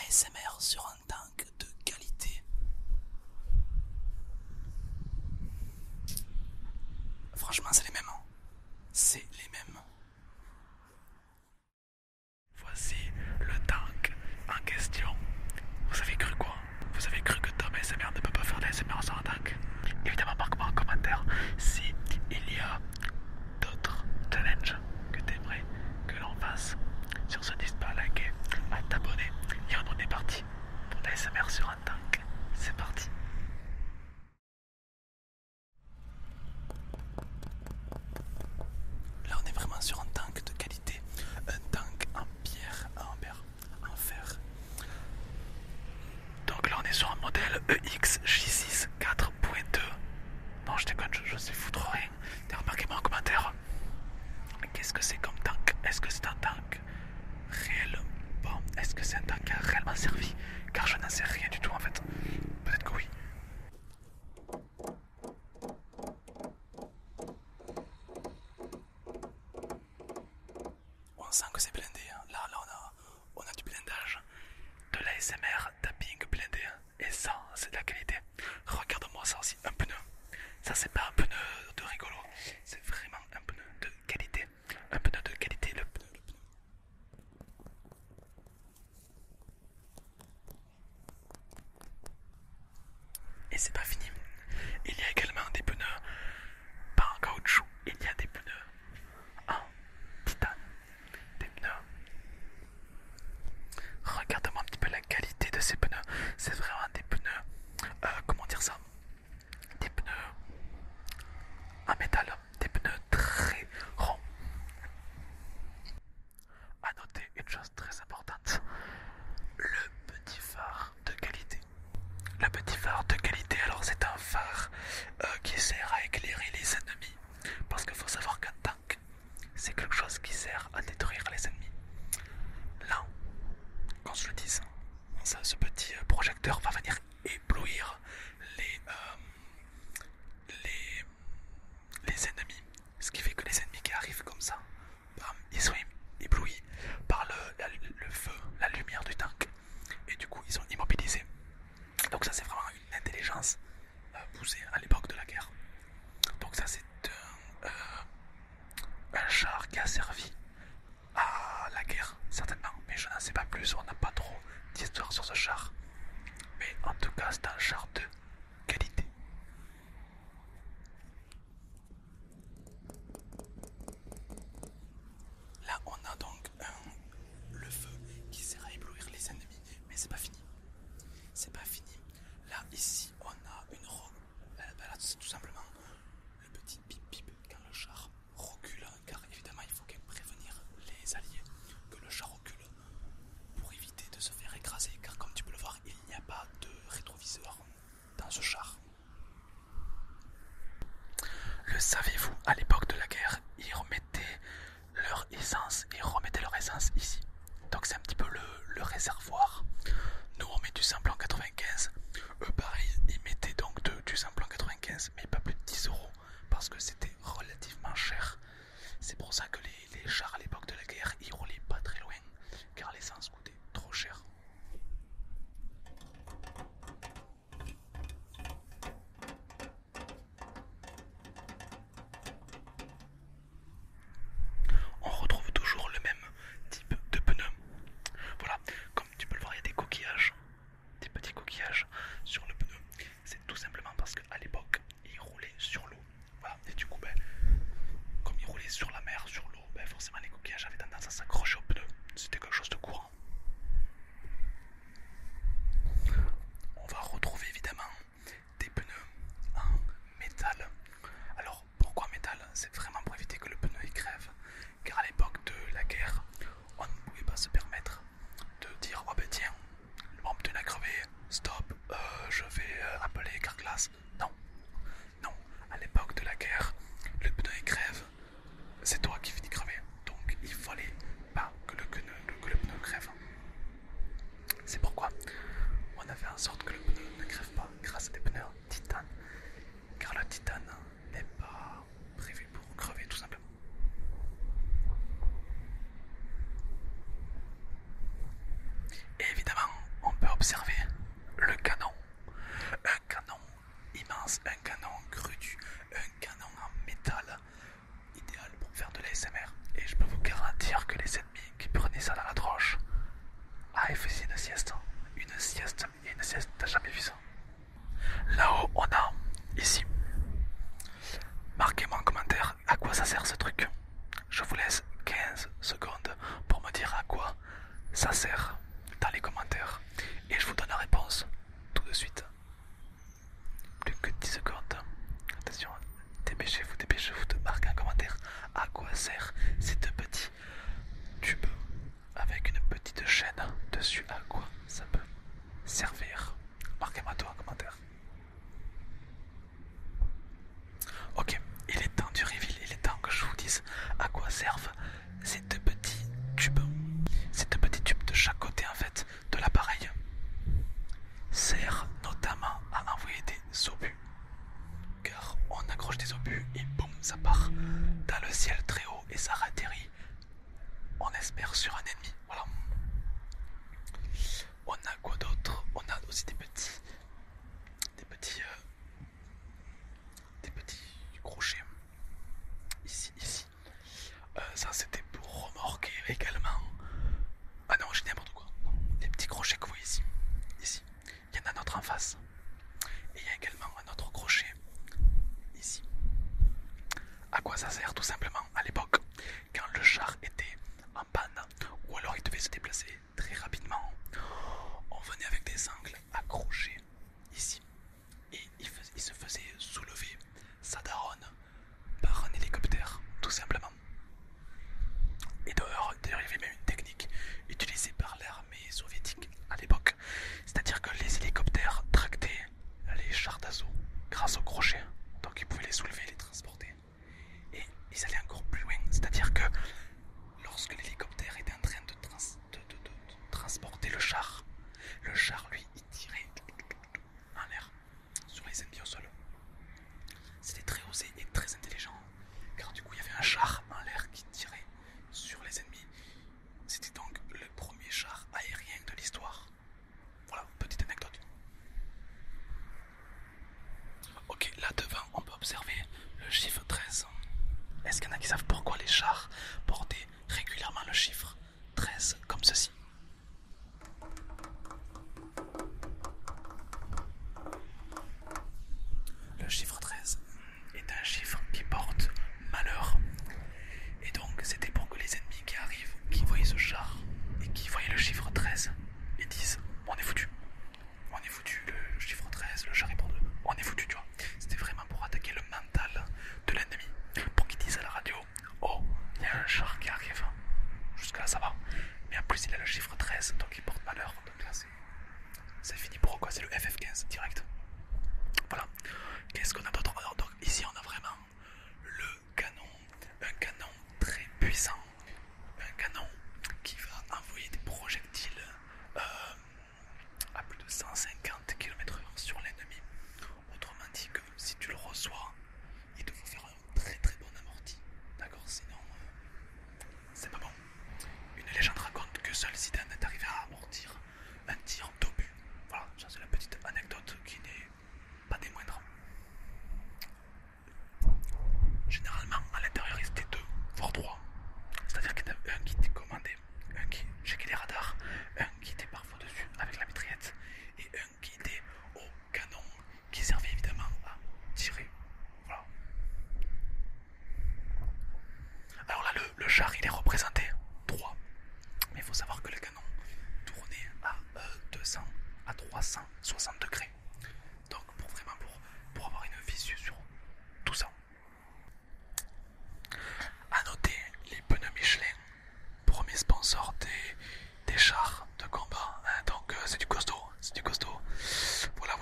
ASMR sur un tank de qualité. Franchement, c'est les mêmes. C'est les mêmes. Voici le tank en question. Vous avez cru quoi? Vous avez cru que Tom ASMR ne peut pas faire d'ASMR sur un tank? Évidemment, marque-moi en commentaire si il y a d'autres challenges que tu aimerais que l'on fasse. Sur ce, n'hésite pas à liker, à t'abonner. Et on est parti pour l'ASMR sur un tank. C'est parti. Là, on est vraiment sur un tank de qualité. Un tank en pierre, en fer. Donc là, on est sur un modèle EX J6 4.2. Non, je déconne, je sais foutre rien. Remarquez-moi en commentaire. Qu'est-ce que c'est comme tank? Est-ce que c'est un tank réel? Bon, est-ce que c'est un tank qui a réellement servi? Car je n'en sais rien du tout en fait. Peut-être que oui. On sent que c'est blindé. Là on a du blindage. De l'ASMR tapping blindé. Et ça, c'est de la qualité. Regarde-moi ça aussi, un pneu. Ça, c'est pas un pneu de rigolo. C'est vraiment un pneu de qualité. Un pneu de qualité, le pneu. Et c'est pas fini. Il y a également des pneus pas en caoutchouc. Il y a des pneus en titane. Des pneus. Regarde-moi un petit peu la qualité de ces pneus. C'est vraiment des pneus. Comment dire ça? Des pneus en métal. Des pneus très ronds. À noter une chose très importante. Le petit phare de qualité. Le petit phare de qualité, alors c'est un phare qui sert à éclairer les ennemis. Parce qu'il faut savoir qu'un tank, c'est quelque chose qui sert à détruire les ennemis. Là, qu'on se le dise, ce petit projecteur va venir éblouir les ennemis. Ce qui fait que les ennemis qui arrivent comme ça, ils sont éblouis par le feu, la lumière du tank. Et du coup, ils sont immobilisés. Donc ça, c'est vraiment une intelligence poussée à l'époque de la guerre. Donc ça, c'est un char qui a servi à la guerre, certainement. Mais je n'en sais pas plus, on n'a pas trop d'histoire sur ce char. Mais en tout cas, c'est un char de qualité. Là, on a donc le feu qui sert à éblouir les ennemis. Mais c'est pas fini. C'est pas fini. Là, ici, on a une roue. Là, c'est tout simplement le petit bip bip quand le char recule. Car évidemment, il faut prévenir les alliés que le char recule pour éviter de se faire écraser. Car comme tu peux le voir, il n'y a pas de rétroviseur dans ce char. Le savez-vous, à l'époque de la guerre, ils remettaient leur essence ici. Donc c'est un petit peu le réservoir. Nous on met du samplon 95. Eux pareil, ils mettaient donc du samplon 95, mais pas plus de 10 euros parce que c'était relativement cher. C'est pour ça que les chars à l'époque de la guerre, ils roulaient pas très loin car l'essence coûtait trop cher. On retrouve toujours le même type de pneus. Voilà, comme tu peux le voir, il y a des coquillages, des petits coquillages sur le pneu. C'est tout simplement parce qu'à l'époque, ils roulaient sur l'eau. Voilà, et du coup, comme ils roulaient sur la mer, sur l'eau, forcément les coquillages avaient tendance à s'accrocher au pneu. C'était quelque chose de courant. On va retrouver évidemment des pneus en métal. Alors pourquoi métal? C'est vraiment pour éviter que le pneu il crève. Car à l'époque de la guerre, on ne pouvait pas se permettre de dire oh ben tiens, mon pneu a crevé, stop, je vais appeler Carglass. Non, non, à l'époque de la guerre, le pneu il crève, c'est toi qui finis crever. Donc il fallait pas que le pneu crève. C'est pourquoi on a fait en sorte que le pneu ne crève pas grâce à des pneus en titane. Car le titane n'est pas prévu pour crever tout simplement. Et évidemment, on il faisait une sieste. Une sieste, il y a une sieste, t'as jamais vu ça? Là-haut, on a, ici, marquez-moi en commentaire à quoi ça sert ce truc. Je vous laisse 15 secondes pour me dire à quoi ça sert dans les commentaires. Et je vous donne la réponse tout de suite. Plus que 10 secondes. Attention, dépêchez-vous de marquer un commentaire. À quoi sert ces deux petits tubes avec une petite chaîne dessus? À quoi ça peut servir? Marquez-moi tout en commentaire. Ok, il est temps du reveal, il est temps que je vous dise à quoi servent ces deux petits tubes. Ces deux petits tubes de chaque côté en fait de l'appareil servent notamment à envoyer des obus. Car on accroche des obus et boum, ça part dans le ciel très haut et ça atterrit, on espère, sur un ennemi. Voilà. On a quoi d'autre? On a aussi des petits crochets. Ici. Ça c'était pour remorquer également. Ah non, j'ai n'importe quoi. Non, les petits crochets que vous voyez ici. Ici. Il y en a un autre en face. Et il y a également un autre crochet ici. À quoi ça sert? Tout simplement, à l'époque, quand le char était en panne, ou alors il devait se déplacer très rapidement, on venait avec des angles accrochés ici. Et il se faisait soulever sa daronne par un hélicoptère, tout simplement. Et d'ailleurs, il y avait même une technique utilisée par l'armée soviétique à l'époque. C'est-à-dire que les hélicoptères tractaient les chars d'assaut grâce au crochet. Donc ils pouvaient les soulever, les transporter. Et ils allaient encore plus loin. C'est-à-dire que lorsque l'hélicoptère était en train de transporter le char lui, il tirait en l'air sur les ennemis au sol. C'était très osé et très intelligent. Car du coup, il y avait un char en l'air qui tirait sur les ennemis. C'était donc le premier char aérien de l'histoire. Voilà, petite anecdote. Ok, là devant, on peut observer le chiffre 13. Est-ce qu'il y en a qui savent pourquoi les chars portaient régulièrement le chiffre 13 comme ceci? Le chiffre 13 est un chiffre qui porte malheur. Et donc c'était pour que les ennemis qui arrivent, qui voient ce char et qui voient le chiffre 13 et disent on est foutu. On est foutu, le chiffre 13, le char est pour deux. On est foutu, tu vois. C'était vraiment pour attaquer le mental de l'ennemi. Pour qu'ils disent à la radio oh, il y a un char qui arrive. Jusque là ça va. Mais en plus il a le chiffre 13, donc il porte malheur. Donc là c'est fini pour eux quoi, c'est le FF15 direct. Voilà. Qu'est-ce qu'on a d'autre? Alors donc ici on a vraiment le canon, un canon très puissant, un canon qui va envoyer des projectiles à plus de 150 km/h sur l'ennemi. Autrement dit que si tu le reçois, il te faut faire un très très bon amorti. D'accord, sinon c'est pas bon. Une légende raconte que seul Zidane est arrivé à amortir un tir d'obus. Voilà, ça c'est la petite anecdote qui n'est pas des moindres. Généralement, à l'intérieur, ils étaient 2, voire 3. C'est-à-dire qu'il y en avait un qui était commandé, un qui checkait les radars, un qui était parfois dessus avec la mitraillette, et un qui était au canon, qui servait évidemment à tirer. Voilà. Alors là, le char, il est représenté 3. Mais il faut savoir que le canon tournait à 200 à 360 degrés. Donc pour avoir une visu sur tout ça. A noter les pneus Michelin, premier sponsor des chars de combat. Donc c'est du costaud, c'est du costaud. Voilà.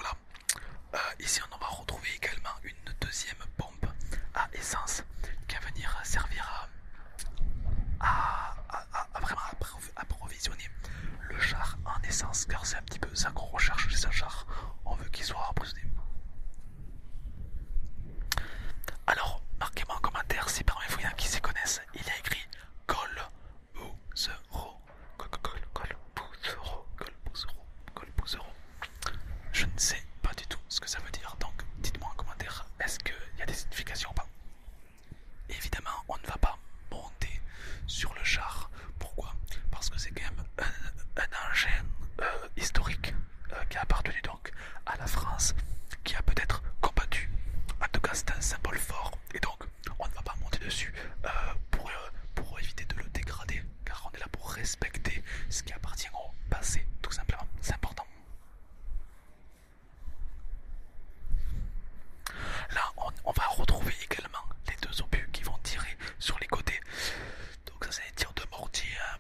Ici on va retrouver également une deuxième pompe à essence qui va venir servir à vraiment approvisionner le char en essence, car c'est un petit peu ça qu'on recherche chez un char. On veut qu'il soit approvisionné. Alors, marquez-moi en commentaire si parmi vous il y en a qui s'y connaissent. Il y a écrit Colbuzero. Colbuzero. Je ne sais pas du tout ce que ça veut dire, donc dites-moi en commentaire, est-ce qu'il y a des significations ou pas? Évidemment, on ne va pas monter sur le char. Pourquoi? Parce que c'est quand même un engin historique qui a appartenu donc à la France, qui a peut-être combattu. En tout cas, c'est un symbole fort et donc on ne va pas monter dessus pour éviter de le dégrader, car on est là pour respecter ce qui appartient au passé, tout simplement. C'est important. Là, on va retrouver également les deux obus qui vont tirer sur les côtés. Donc ça, c'est des tirs de mortier hein,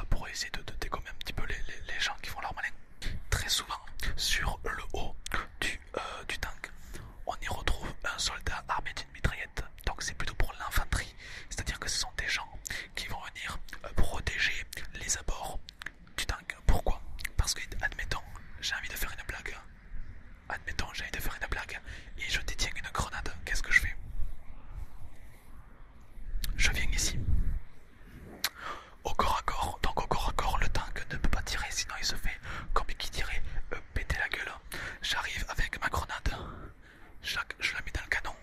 pour essayer de dégommer un petit peu les gens qui font leur malin. Très souvent, sur le haut du tank, on y retrouve un soldat armé d'une mitraillette. Donc c'est plutôt pour l'infanterie. C'est-à-dire que ce sont des gens qui vont venir protéger les abords du tank. Pourquoi? Parce que, admettons, j'ai envie de faire une blague. Admettons, j'ai envie de faire une blague et je détiens une grenade. Qu'est-ce que je fais? Je viens ici. Au corps à corps, donc au corps à corps, le tank ne peut pas tirer, sinon il se fait, comme qui dirait, péter la gueule. J'arrive avec ma grenade, je la mets dans le canon.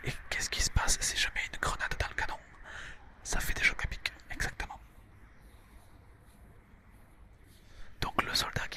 Et qu'est-ce qui se passe si je mets une grenade dans le canon? Ça fait des chocs à pic, exactement. Donc le soldat